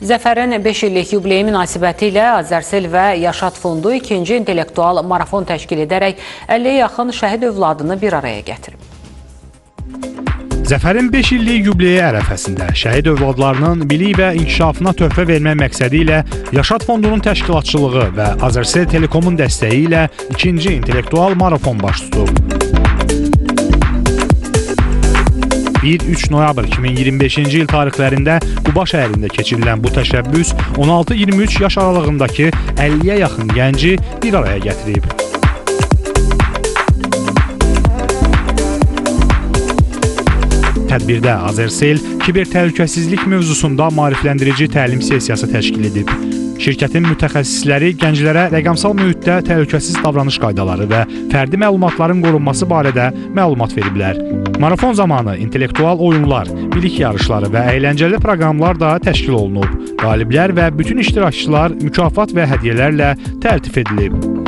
Zəfərin 5 illik yubileyi münasibəti ilə Azərsel və Yaşad Fondu ikinci intellektual marafon təşkil edərək 50-yə yaxın şəhid övladını bir araya gətirib. Zəfərin 5 illik yubileyi ərəfəsində şəhid övladlarının bilik və inkişafına töhfə vermək məqsədi ilə Yaşad Fondunun təşkilatçılığı və Azərsel Telekomun dəstəyi ilə ikinci intellektual marafon baş tutub. 1-3 noyabr 2025-ci il tarixlərində Quba şəhərində keçirilən bu təşəbbüs 16-23 yaş aralığındakı 50-yə yaxın gənci bir araya gətirib. Tədbirdə Azərsel kiber təhlükəsizlik mövzusunda maarifləndirici təlim sessiyası təşkil edib. Şirkətin mütəxəssisləri gənclərə rəqəmsal mühitdə təhlükəsiz davranış qaydaları və fərdi məlumatların qorunması barədə məlumat veriblər. Marafon zamanı intellektual oyunlar, bilik yarışları və əyləncəli proqramlar da təşkil olunub. Qaliblər və bütün iştirakçılar mükafat və hədiyyələrlə təltif edilib.